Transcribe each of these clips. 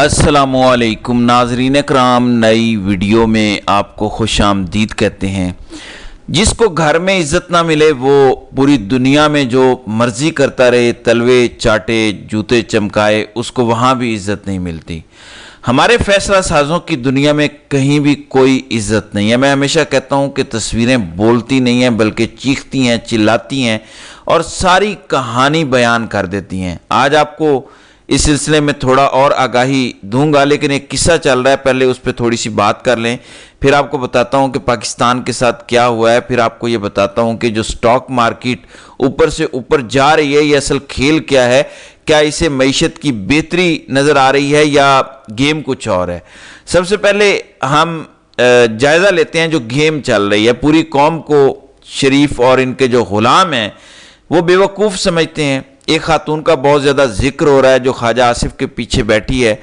السلام علیکم ناظرین اکرام، نئی ویڈیو میں آپ کو خوش آمدید کہتے ہیں۔ جس کو گھر میں عزت نہ ملے وہ پوری دنیا میں جو مرضی کرتا رہے، تلوے چاٹے، جوتے چمکائے، اس کو وہاں بھی عزت نہیں ملتی۔ ہمارے فیصلہ سازوں کی دنیا میں کہیں بھی کوئی عزت نہیں ہے۔ میں ہمیشہ کہتا ہوں کہ تصویریں بولتی نہیں ہیں بلکہ چیختی ہیں، چلاتی ہیں اور ساری کہانی بیان کر دیتی ہیں۔ آج آپ کو اس سلسلے میں تھوڑا اور آگاہی دوں گا، لیکن ایک قصہ چل رہا ہے، پہلے اس پہ تھوڑی سی بات کر لیں، پھر آپ کو بتاتا ہوں کہ پاکستان کے ساتھ کیا ہوا ہے، پھر آپ کو یہ بتاتا ہوں کہ جو سٹاک مارکیٹ اوپر سے اوپر جا رہی ہے، یہ اصل کھیل کیا ہے، کیا اسے معیشت کی بہتری نظر آ رہی ہے یا گیم کچھ اور ہے۔ سب سے پہلے ہم جائزہ لیتے ہیں جو گیم چل رہی ہے۔ پوری قوم کو شریف اور ان کے جو غلام ہیں وہ بیوقوف سمجھتے ہیں۔ ایک خاتون کا بہت زیادہ ذکر ہو رہا ہے جو خواجہ آصف کے پیچھے بیٹھی ہے،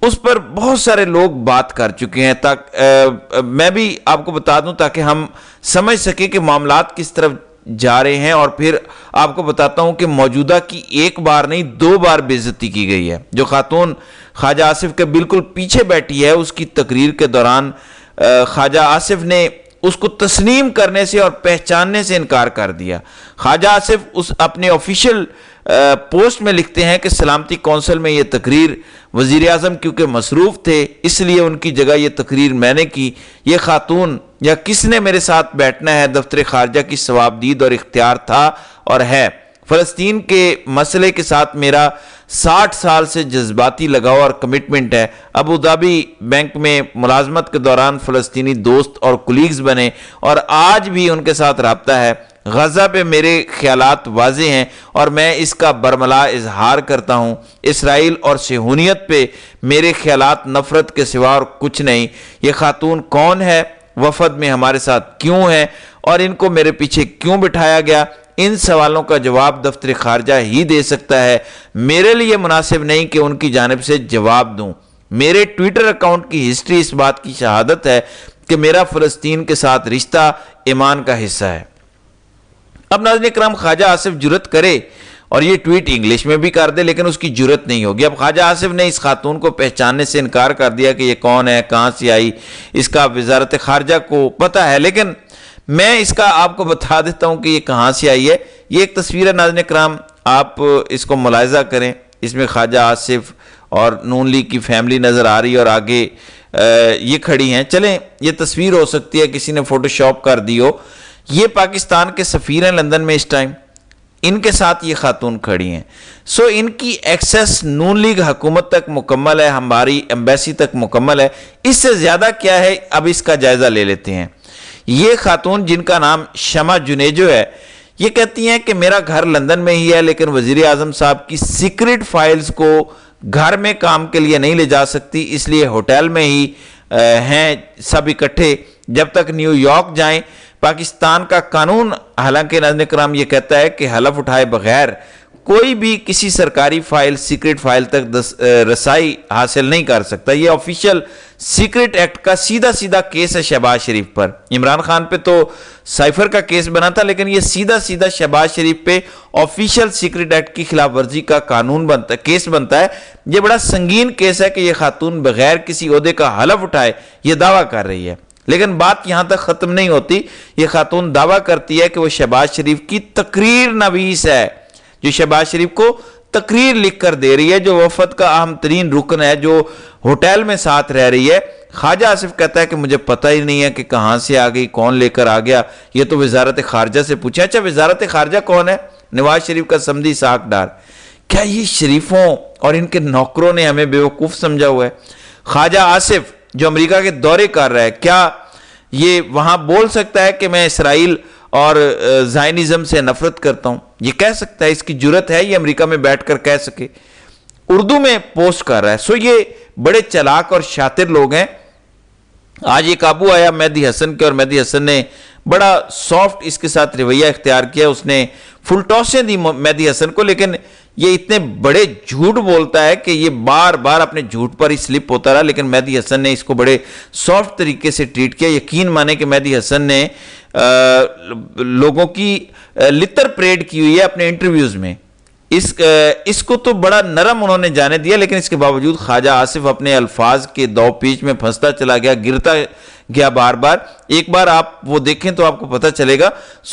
اس پر بہت سارے لوگ بات کر چکے ہیں۔ میں بھی آپ کو بتا دوں تاکہ ہم سمجھ سکیں کہ معاملات کس طرف جا رہے ہیں، اور پھر آپ کو بتاتا ہوں کہ موجودہ کی ایک بار نہیں 2 بار بے عزتی کی گئی ہے۔ جو خاتون خواجہ آصف کے بالکل پیچھے بیٹھی ہے، اس کی تقریر کے دوران خواجہ آصف نے اس کو تسلیم کرنے سے اور پہچاننے سے انکار کر دیا۔ خواجہ آصف اس اپنے آفیشیل پوسٹ میں لکھتے ہیں کہ سلامتی کونسل میں یہ تقریر وزیر اعظم کیونکہ مصروف تھے اس لیے ان کی جگہ یہ تقریر میں نے کی۔ یہ خاتون یا کس نے میرے ساتھ بیٹھنا ہے، دفتر خارجہ کی ثوابدید اور اختیار تھا اور ہے۔ فلسطین کے مسئلے کے ساتھ میرا 60 سال سے جذباتی لگاؤ اور کمٹمنٹ ہے۔ ابوظہبی بینک میں ملازمت کے دوران فلسطینی دوست اور کولیگز بنے اور آج بھی ان کے ساتھ رابطہ ہے۔ غزہ پہ میرے خیالات واضح ہیں اور میں اس کا برملا اظہار کرتا ہوں۔ اسرائیل اور صہیونیت پہ میرے خیالات نفرت کے سوا اور کچھ نہیں۔ یہ خاتون کون ہے، وفد میں ہمارے ساتھ کیوں ہے اور ان کو میرے پیچھے کیوں بٹھایا گیا، ان سوالوں کا جواب دفتر خارجہ ہی دے سکتا ہے۔ میرے لیے مناسب نہیں کہ ان کی جانب سے جواب دوں۔ میرے ٹویٹر اکاؤنٹ کی ہسٹری اس بات کی شہادت ہے کہ میرا فلسطین کے ساتھ رشتہ ایمان کا حصہ ہے۔ اب ناظرین اکرام، خواجہ آصف جرت کرے اور یہ ٹویٹ انگلش میں بھی کر دے لیکن اس کی جرت نہیں ہوگی۔ اب خواجہ آصف نے اس خاتون کو پہچاننے سے انکار کر دیا کہ یہ کون ہے، کہاں سے آئی، اس کا وزارت خارجہ کو پتہ ہے، لیکن میں اس کا آپ کو بتا دیتا ہوں کہ یہ کہاں سے آئی ہے۔ یہ ایک تصویر ہے ناظرین اکرام، آپ اس کو ملاحظہ کریں۔ اس میں خواجہ آصف اور نون لیگ کی فیملی نظر آ رہی ہے اور آگے یہ کھڑی ہیں۔ چلیں، یہ تصویر ہو سکتی ہے کسی نے فوٹو شاپ کر دی ہو۔ یہ پاکستان کے سفیر ہیں لندن میں اس ٹائم، ان کے ساتھ یہ خاتون کھڑی ہیں۔ ان کی ایکسس نون لیگ حکومت تک مکمل ہے، ہماری ایمبیسی تک مکمل ہے۔ اس سے زیادہ کیا ہے، اب اس کا جائزہ لے لیتے ہیں۔ یہ خاتون جن کا نام شمع جنیجو ہے، یہ کہتی ہیں کہ میرا گھر لندن میں ہی ہے لیکن وزیر اعظم صاحب کی سیکرٹ فائلز کو گھر میں کام کے لیے نہیں لے جا سکتی، اس لیے ہوٹل میں ہی ہیں سب اکٹھے جب تک نیو یارک جائیں۔ پاکستان کا قانون حالانکہ ناظرین کرام یہ کہتا ہے کہ حلف اٹھائے بغیر کوئی بھی کسی سرکاری فائل، سیکرٹ فائل تک رسائی حاصل نہیں کر سکتا۔ یہ آفیشیل سیکرٹ ایکٹ کا سیدھا کیس ہے شہباز شریف پر۔ عمران خان پہ تو سائفر کا کیس بنا تھا، لیکن یہ سیدھا شہباز شریف پہ آفیشیل سیکرٹ ایکٹ کی خلاف ورزی کا قانون بنتا ہے، کیس بنتا ہے۔ یہ بڑا سنگین کیس ہے کہ یہ خاتون بغیر کسی عہدے کا حلف اٹھائے یہ دعویٰ کر رہی ہے، لیکن بات یہاں تک ختم نہیں ہوتی۔ یہ خاتون دعویٰ کرتی ہے کہ وہ شہباز شریف کی تقریر نویس ہے، جو شہباز شریف کو تقریر لکھ کر دے رہی ہے، جو وفد کا اہم ترین رکن ہے، جو ہوٹل میں ساتھ رہ رہی ہے۔ خواجہ آصف کہتا ہے کہ مجھے پتہ ہی نہیں ہے کہ کہاں سے آ گئی، کون لے کر آ گیا، یہ تو وزارت خارجہ سے پوچھا۔ اچھا، وزارت خارجہ کون ہے؟ نواز شریف کا سمدھی اسحاق ڈار۔ کیا یہ شریفوں اور ان کے نوکروں نے ہمیں بیوقوف سمجھا ہوا ہے؟ خواجہ آصف جو امریکہ کے دورے کر رہا ہے، کیا یہ وہاں بول سکتا ہے کہ میں اسرائیل اور زائنزم سے نفرت کرتا ہوں؟ یہ کہہ سکتا ہے، اس کی جرت ہے یہ امریکہ میں بیٹھ کر کہہ سکے؟ اردو میں پوسٹ کر رہا ہے۔ یہ بڑے چلاک اور شاطر لوگ ہیں۔ آج یہ قابو آیا مہدی حسن کے، اور مہدی حسن نے بڑا سافٹ اس کے ساتھ رویہ اختیار کیا، اس نے فل ٹاسیں دی مہدی حسن کو، لیکن یہ اتنے بڑے جھوٹ بولتا ہے کہ یہ بار بار اپنے جھوٹ پر ہی سلپ ہوتا رہا، لیکن مہدی حسن نے اس کو بڑے سافٹ طریقے سے ٹریٹ کیا۔ یقین مانے کہ مہدی حسن نے لوگوں کی لتر پریڈ کی ہوئی ہے اپنے انٹرویوز میں۔ اس کو تو بڑا نرم انہوں نے جانے دیا، لیکن اس کے باوجود خواجہ آصف اپنے الفاظ کے دو پیچ میں پھنستا چلا گیا، گرتا گیا بار بار۔ ایک بار آپ وہ دیکھیں تو آپ کو پتہ چلے گا۔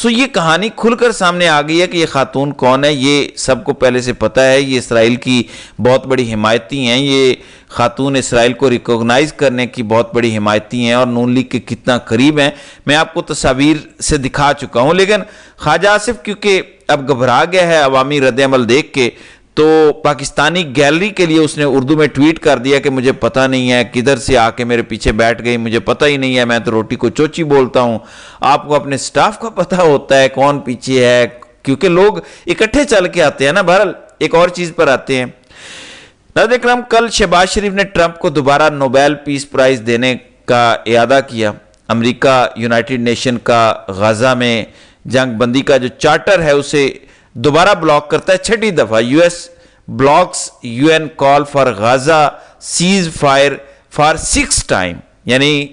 یہ کہانی کھل کر سامنے آ گئی ہے کہ یہ خاتون کون ہے، یہ سب کو پہلے سے پتہ ہے۔ یہ اسرائیل کی بہت بڑی حمایتی ہیں، یہ خاتون اسرائیل کو ریکوگنائز کرنے کی بہت بڑی حمایتی ہیں اور نون لیگ کے کتنا قریب ہیں، میں آپ کو تصاویر سے دکھا چکا ہوں۔ لیکن خواجہ آصف کیونکہ اب گھبرا گیا ہے عوامی رد عمل دیکھ کے، تو پاکستانی گیلری کے لیے اس نے اردو میں ٹویٹ کر دیا کہ مجھے پتہ نہیں ہے کدھر سے آ کے میرے پیچھے بیٹھ گئی، مجھے پتہ ہی نہیں ہے، میں تو روٹی کو چوچی بولتا ہوں۔ آپ کو اپنے سٹاف کا پتہ ہوتا ہے کون پیچھے ہے، کیونکہ لوگ اکٹھے چل کے آتے ہیں نا۔ بہرحال ایک اور چیز پر آتے ہیں۔ ناظرین اکرام، کل شہباز شریف نے ٹرمپ کو دوبارہ نوبیل پیس پرائز دینے کا اعادہ کیا۔ امریکہ یونائٹڈ نیشن کا غزہ میں جنگ بندی کا جو چارٹر ہے اسے دوبارہ بلاک کرتا ہے، چھٹی دفعہ۔ U S blocks UN call for Gaza cease fire for 6 time, یعنی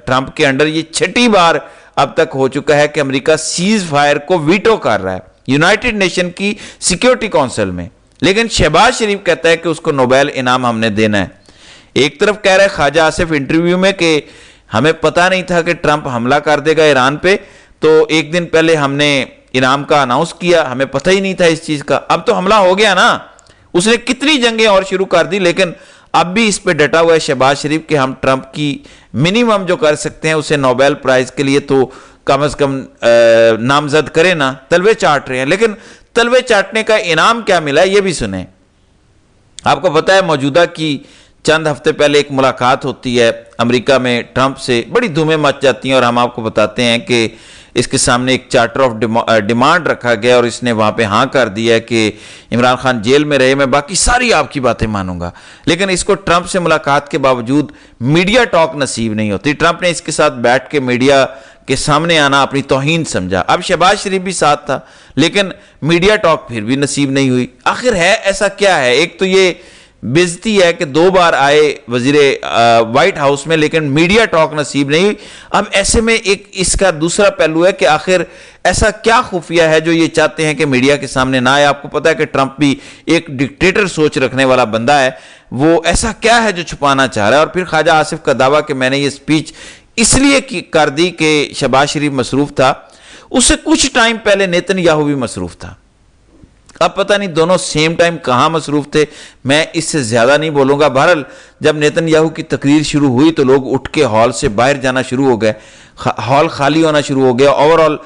ٹرمپ کے انڈر یہ چھٹی بار اب تک ہو چکا ہے کہ امریکہ سیز فائر کو ویٹو کر رہا ہے یونائٹڈ نیشن کی سیکیورٹی کونسل میں، لیکن شہباز شریف کہتا ہے کہ اس کو نوبیل انعام ہم نے دینا ہے۔ ایک طرف کہہ رہا ہے خواجہ آصف انٹرویو میں کہ ہمیں پتہ نہیں تھا کہ ٹرمپ حملہ کر دے گا ایران پہ، تو ایک دن پہلے ہم نے انعام کا اناؤنس کیا، ہمیں پتہ ہی نہیں تھا اس چیز کا۔ اب تو حملہ ہو گیا نا، اس نے کتنی جنگیں اور شروع کر دی، لیکن اب بھی اس پہ ڈٹا ہوا ہے شہباز شریف کہ ہم ٹرمپ کی منیمم جو کر سکتے ہیں اسے نوبیل پرائز کے لیے تو کم از کم نامزد کریں نا۔ تلوے چاٹ رہے ہیں، لیکن تلوے چاٹنے کا انعام کیا ملا ہے یہ بھی سنیں۔ آپ کو پتہ ہے موجودہ کی چند ہفتے پہلے ایک ملاقات ہوتی ہے امریکہ میں ٹرمپ سے، بڑی دھومیں مچ جاتی ہیں اور ہم آپ کو بتاتے ہیں کہ اس کے سامنے ایک چارٹر آف ڈیمانڈ رکھا گیا اور اس نے وہاں پہ ہاں کر دیا کہ عمران خان جیل میں رہے، میں باقی ساری آپ کی باتیں مانوں گا۔ لیکن اس کو ٹرمپ سے ملاقات کے باوجود میڈیا ٹاک نصیب نہیں ہوتی۔ ٹرمپ نے اس کے ساتھ بیٹھ کے میڈیا کے سامنے آنا اپنی توہین سمجھا۔ اب شہباز شریف بھی ساتھ تھا، لیکن میڈیا ٹاک پھر بھی نصیب نہیں ہوئی۔ آخر ہے ایسا کیا ہے؟ ایک تو یہ بےزتی ہے کہ 2 بار آئے وزیر وائٹ ہاؤس میں لیکن میڈیا ٹاک نصیب نہیں ہوئی۔ اب ایسے میں ایک اس کا دوسرا پہلو ہے کہ آخر ایسا کیا خفیہ ہے جو یہ چاہتے ہیں کہ میڈیا کے سامنے نہ آئے؟ آپ کو پتا ہے کہ ٹرمپ بھی ایک ڈکٹیٹر سوچ رکھنے والا بندہ ہے، وہ ایسا کیا ہے جو چھپانا چاہ رہا ہے؟ اور پھر خواجہ آصف کا دعویٰ کہ میں نے یہ سپیچ اس لیے کر دی کہ شہباز شریف مصروف تھا، اس سے کچھ ٹائم پہلے نیتن یاہو بھی مصروف تھا۔ اب پتہ نہیں دونوں سیم ٹائم کہاں مصروف تھے، میں اس سے زیادہ نہیں بولوں گا۔ بہرحال جب نیتن یاہو کی تقریر شروع ہوئی تو لوگ اٹھ کے ہال سے باہر جانا شروع ہو گئے، ہال خالی ہونا شروع ہو گیا، اوورآل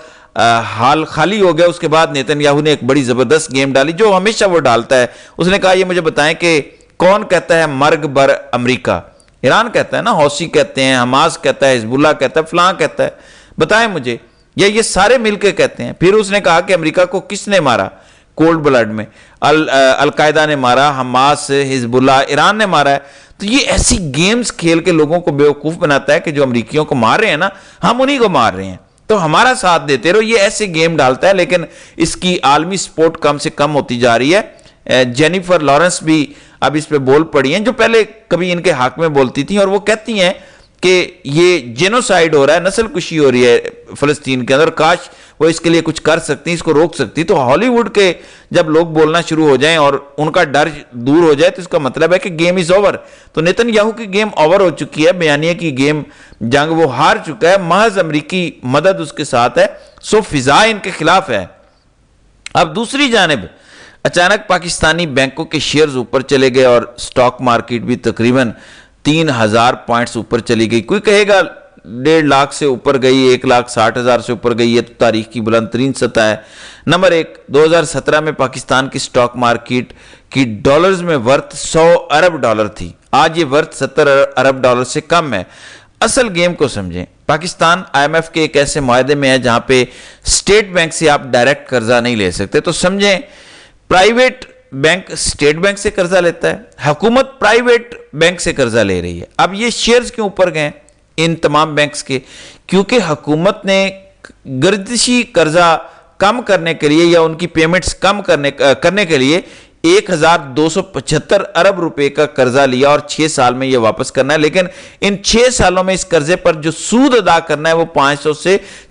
ہال خالی ہو گیا۔ اس کے بعد نیتن یاہو نے ایک بڑی زبردست گیم ڈالی جو ہمیشہ وہ ڈالتا ہے۔ اس نے کہا یہ مجھے بتائیں کہ کون کہتا ہے مرگ بر امریکہ؟ ایران کہتا ہے نا، حوثی کہتے ہیں، حماس کہتا ہے، حزب اللہ کہتا ہے، فلاں کہتا ہے، بتائیں مجھے، یا یہ سارے مل کے کہتے ہیں؟ پھر اس نے کہا کہ امریکہ کو کس نے مارا؟ کولڈ بلڈ میں القاعدہ نے مارا، حماس، حزب اللہ، ایران نے مارا ہے۔ تو یہ ایسی گیمز کھیل کے لوگوں کو بیوقوف بناتا ہے کہ جو امریکیوں کو مار رہے ہیں نا، ہم انہی کو مار رہے ہیں، تو ہمارا ساتھ دیتے رہو۔ یہ ایسے گیم ڈالتا ہے، لیکن اس کی عالمی سپورٹ کم سے کم ہوتی جا رہی ہے۔ جینیفر لارنس بھی اب اس پہ بول پڑی ہیں، جو پہلے کبھی ان کے حق میں بولتی تھیں، اور وہ کہتی ہیں کہ یہ جینوسائیڈ ہو رہا ہے، نسل کشی ہو رہی ہے فلسطین کے اندر، کاش وہ اس کے لیے کچھ کر سکتی، اس کو روک سکتی۔ تو ہالی ووڈ کے جب لوگ بولنا شروع ہو جائیں اور ان کا ڈر دور ہو جائے تو اس کا مطلب ہے کہ گیم از اوور۔ تو نیتن یاہو کی گیم اوور ہو چکی ہے، بیانیہ کی گیم جنگ وہ ہار چکا ہے، محض امریکی مدد اس کے ساتھ ہے، سو فضا ان کے خلاف ہے۔ اب دوسری جانب اچانک پاکستانی بینکوں کے شیئرز اوپر چلے گئے اور سٹاک مارکیٹ بھی تقریباً 3000 پوائنٹس اوپر چلی گئی۔ کوئی کہے گا 1.5 لاکھ سے اوپر گئی، 1,60,000 سے اوپر گئی، یہ تو تاریخ کی بلند ترین سطح ہے۔ نمبر 1، 2017 میں پاکستان کی سٹاک مارکیٹ کی ڈالرز میں ورتھ 100 ارب ڈالر تھی، آج یہ ورتھ 70 ارب ڈالر سے کم ہے۔ اصل گیم کو سمجھیں، پاکستان IMF کے ایک ایسے معاہدے میں ہے جہاں پہ اسٹیٹ بینک سے آپ ڈائریکٹ قرضہ نہیں لے سکتے۔ تو سمجھیں پرائیویٹ بینک اسٹیٹ بینک سے قرضہ لیتا ہے، حکومت پرائیویٹ بینک سے قرضہ لے رہی ہے۔ اب یہ شیئرز کیوں اوپر گئے ان تمام بینکس کے؟ کیونکہ حکومت نے گردشی قرضہ کم کرنے کے لیے یا ان کی پیمنٹس کم کرنے کے لیے 1275 ارب روپے کا قرضہ لیا اور 6 سال میں یہ واپس کرنا ہے، لیکن ان 6 سالوں میں اس قرضے پر جو سود ادا کرنا ہے وہ 500 سے